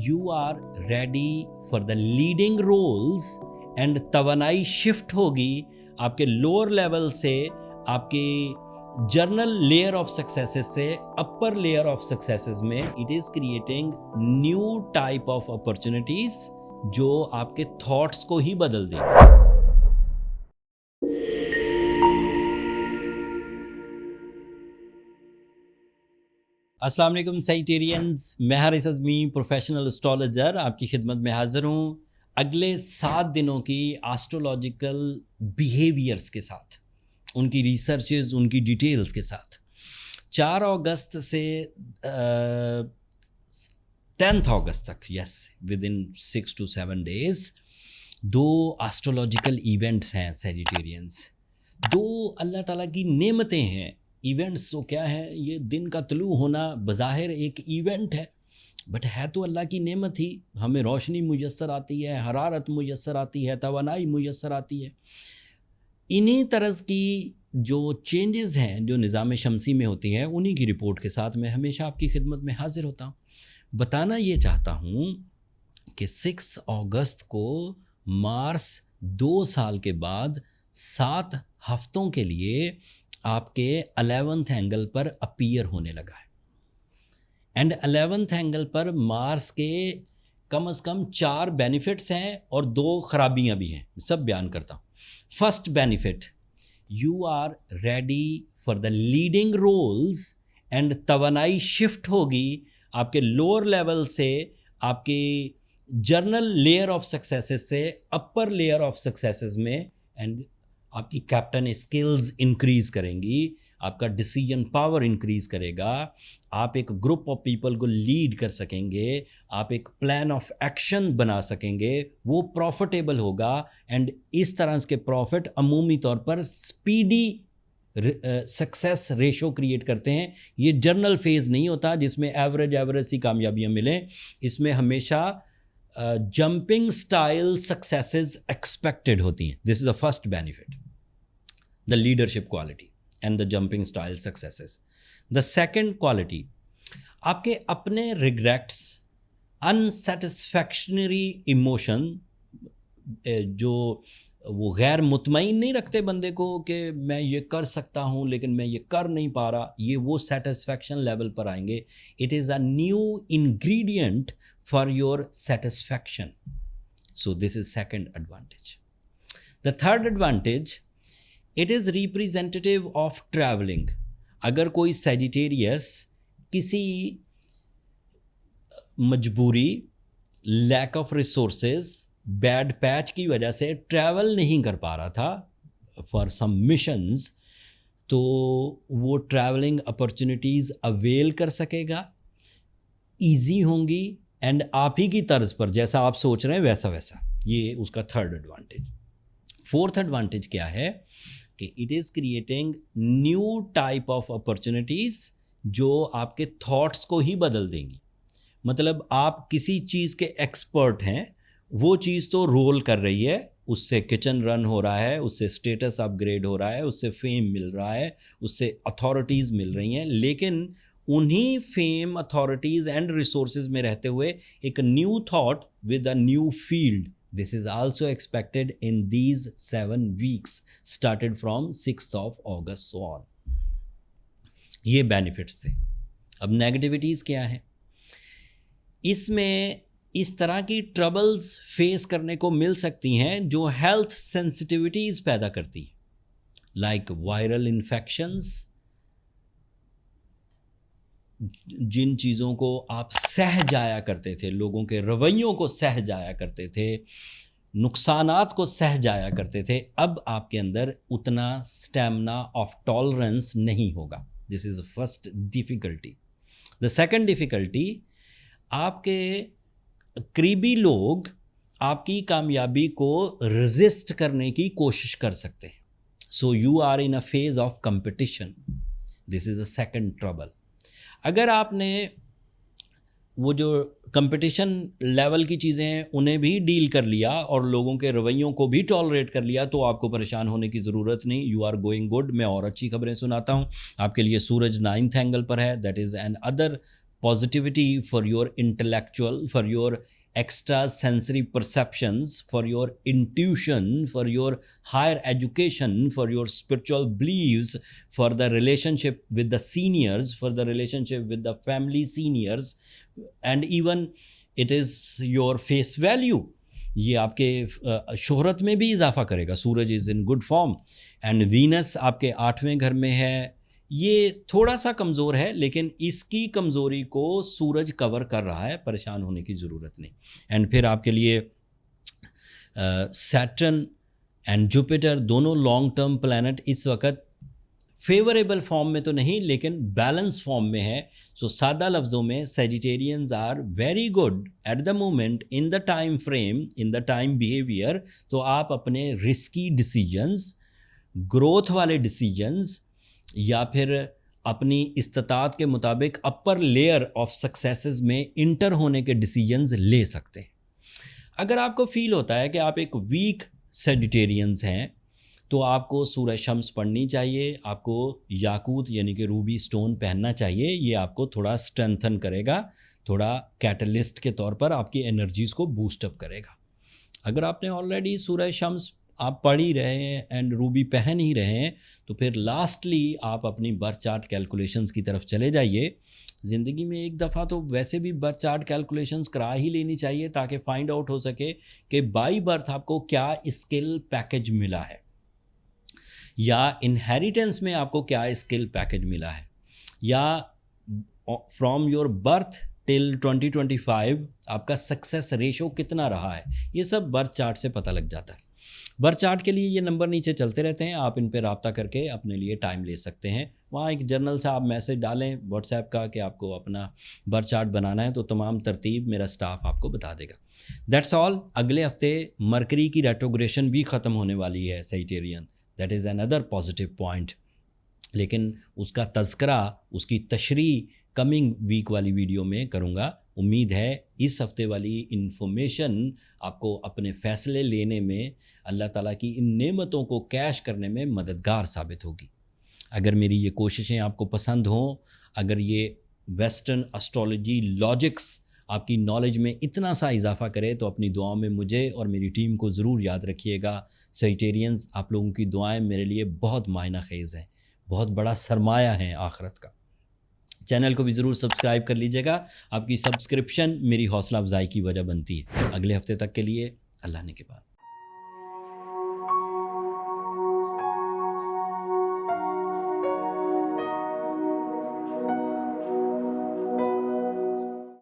You are ready for the leading roles and तवानाई shift होगी आपके लोअर लेवल से आपके जर्नल लेयर ऑफ सक्सेसेस से अपर लेयर ऑफ सक्सेसेस में. It is creating new type of opportunities जो आपके थॉट्स को ही बदल देंगे. अस्सलाम वालेकुम सैजिटेरियंस, मैं हारिस अज़मी प्रोफेशनल एस्ट्रोलॉजर आपकी खिदमत में हाज़िर हूँ अगले 7 दिनों की एस्ट्रोलॉजिकल बिहेवियर्स के साथ, उनकी रिसर्चेस, उनकी डिटेल्स के साथ. 4 अगस्त से 10 अगस्त तक, yes, with in 6 to 7 days 2 astrological events हैं सैजिटेरियंस. 2 अल्लाह ताला की नेमतें हैं. इवेंट्स तो क्या है, ये दिन का तलू होना बज़ाहिर एक इवेंट है, बट है तो अल्लाह की नेमत ही. हमें रोशनी मुयस्सर आती है, हरारत मुयस्सर आती है, तवानाई मुयस्सर आती है. इन्हीं तरह की जो चेंजेस हैं जो निज़ाम शमसी में होती हैं, उन्हीं की रिपोर्ट के साथ मैं हमेशा आपकी खिदमत में हाजिर होता हूँ. बताना ये चाहता हूँ कि 6 अगस्त को मार्स 2 साल के बाद 7 हफ्तों के लिए आपके 11th एंगल पर अपीयर होने लगा है. एंड 11th एंगल पर मार्स के कम से कम 4 बेनिफिट्स हैं और 2 खराबियां भी हैं. सब बयान करता हूँ. First benefit, you are ready for the leading roles and तवानाई शिफ्ट होगी आपके लोअर लेवल से आपके जर्नल लेयर ऑफ सक्सेसेस से अपर लेयर ऑफ सक्सेसेस में. एंड आपकी कैप्टन स्किल्स इंक्रीज करेंगी, आपका डिसीजन पावर इंक्रीज करेगा, आप एक ग्रुप ऑफ पीपल को लीड कर सकेंगे, आप एक प्लान ऑफ एक्शन बना सकेंगे, वो प्रॉफिटेबल होगा. एंड इस तरह के प्रॉफिट अमूमी तौर पर स्पीडी सक्सेस रेशो क्रिएट करते हैं. ये जर्नल फेज नहीं होता जिसमें एवरेज सी कामयाबियाँ मिलें. इसमें हमेशा जंपिंग स्टाइल सक्सेसेस एक्सपेक्टेड होती हैं. This is the first benefit, the leadership quality and the jumping style successes. The second quality, आपके अपने रिग्रेट्स, अनसेटिस्फैक्शनरी इमोशन, जो वो गैर मुतमईन नहीं रखते बंदे को कि मैं ये कर सकता हूँ लेकिन मैं ये कर नहीं पा रहा, ये वो सेटिस्फैक्शन लेवल पर आएंगे. It is a new ingredient for your satisfaction. So this is second advantage. The third advantage, it is representative of traveling. अगर कोई Sagittarius किसी मजबूरी, lack of resources, bad patch की वजह से travel नहीं कर पा रहा था for some missions, तो वो traveling opportunities avail कर सकेगा, easy होंगी एंड आप ही की तर्ज पर, जैसा आप सोच रहे हैं वैसा वैसा. ये उसका थर्ड एडवांटेज. फोर्थ एडवांटेज क्या है कि it is creating new type of opportunities जो आपके थॉट्स को ही बदल देंगी. मतलब आप किसी चीज़ के एक्सपर्ट हैं, वो चीज़ तो रोल कर रही है, उससे किचन रन हो रहा है, उससे स्टेटस अपग्रेड हो रहा है, उससे फेम मिल रहा है, उससे अथॉरिटीज़ मिल रही हैं, लेकिन उन्हीं फेम, अथॉरिटीज़ एंड रिसोर्सेज में रहते हुए एक new thought with a new field. This is also expected in these 7 weeks started from 6th of August on. ये बेनिफिट्स थे. अब नेगेटिविटीज़ क्या है? इसमें इस तरह की ट्रबल्स फेस करने को मिल सकती हैं जो हेल्थ सेंसिटिविटीज़ पैदा करती है, लाइक वायरल इन्फेक्शंस. जिन चीज़ों को आप सह जाया करते थे, लोगों के रवैयों को सह जाया करते थे, नुकसानात को सह जाया करते थे, अब आपके अंदर उतना स्टैमिना ऑफ टॉलरेंस नहीं होगा. This is the first difficulty. The second difficulty, आपके करीबी लोग आपकी कामयाबी को रेजिस्ट करने की कोशिश कर सकते हैं. So you are in a phase of competition. This is the second trouble. अगर आपने वो जो कंपटीशन लेवल की चीज़ें हैं उन्हें भी डील कर लिया और लोगों के रवैयों को भी टॉलरेट कर लिया, तो आपको परेशान होने की ज़रूरत नहीं. You are going good. मैं और अच्छी खबरें सुनाता हूँ आपके लिए. सूरज 9th एंगल पर है, that is an other positivity, for your intellectual, for your extra sensory perceptions, for your intuition, for your higher education, for your spiritual beliefs, for the relationship with the seniors, for the relationship with the family seniors, and even it is your face value. ये आपके शोहरत में भी इजाफा करेगा. Suraj is in good form and Venus आपके 8वें घर में है. ये थोड़ा सा कमज़ोर है, लेकिन इसकी कमज़ोरी को सूरज कवर कर रहा है, परेशान होने की ज़रूरत नहीं. एंड फिर आपके लिए सैटर्न एंड जुपिटर दोनों लॉन्ग टर्म प्लैनेट इस वक्त फेवरेबल फॉर्म में तो नहीं, लेकिन बैलेंस फॉर्म में है. सो सादा लफ्ज़ों में Sagittarians are very good at the moment in the time frame, in the time behaviour. तो आप अपने रिस्की डिसीजंस, ग्रोथ वाले डिसीजंस, या फिर अपनी इस्तात के मुताबिक अपर लेयर ऑफ सक्सेसेस में इंटर होने के डिसीजंस ले सकते हैं. अगर आपको फील होता है कि आप एक वीक सेजिटेरियंस हैं, तो आपको सूरज शम्स पढ़नी चाहिए, आपको याकूत यानी कि रूबी स्टोन पहनना चाहिए. ये आपको थोड़ा स्ट्रेंथन करेगा, थोड़ा कैटलिस्ट के तौर पर आपकी एनर्जीज़ को बूस्टअप करेगा. अगर आपने ऑलरेडी सूरज शम्स आप पढ़ ही रहे हैं एंड रूबी पहन ही रहे हैं, तो फिर लास्टली आप अपनी बर्थ चार्ट कैलकुलेशंस की तरफ चले जाइए. ज़िंदगी में एक दफ़ा तो वैसे भी बर्थ चार्ट कैलकुलेशंस करा ही लेनी चाहिए, ताकि फाइंड आउट हो सके कि बाई बर्थ आपको क्या स्किल पैकेज मिला है, या इनहेरिटेंस में आपको क्या स्किल पैकेज मिला है, या फ्रॉम योर बर्थ टिल 2025 आपका सक्सेस रेशो कितना रहा है. ये सब बर्थ चार्ट से पता लग जाता है. बर्थ चार्ट के लिए ये नंबर नीचे चलते रहते हैं, आप इन पर रब्ता करके अपने लिए टाइम ले सकते हैं. वहाँ एक जर्नल से आप मैसेज डालें व्हाट्सएप का कि आपको अपना बर्थ चार्ट बनाना है, तो तमाम तरतीब मेरा स्टाफ आपको बता देगा. That's all. अगले हफ्ते मरकरी की रेट्रोग्रेशन भी ख़त्म होने वाली है Sagittarian. That is another positive point, लेकिन उसका तज़किरा, उसकी तशरीह कमिंग वीक वाली वीडियो में करूँगा. उम्मीद है इस हफ्ते वाली इन्फॉर्मेशन आपको अपने फ़ैसले लेने में, अल्लाह ताला की इन नेमतों को कैश करने में मददगार साबित होगी. अगर मेरी ये कोशिशें आपको पसंद हों, अगर ये वेस्टर्न एस्ट्रोलॉजी लॉजिक्स आपकी नॉलेज में इतना सा इजाफा करे, तो अपनी दुआओं में मुझे और मेरी टीम को ज़रूर याद रखिएगा. सेजिटेरियंस, आप लोगों की दुआएं मेरे लिए बहुत मायना खेज़ हैं, बहुत बड़ा सरमाया है आखिरत का. चैनल को भी ज़रूर सब्सक्राइब कर लीजिएगा. आपकी सब्सक्रिप्शन मेरी हौसला अफजाई की वजह बनती है. अगले हफ्ते तक के लिए अल्लाह ने के बाद.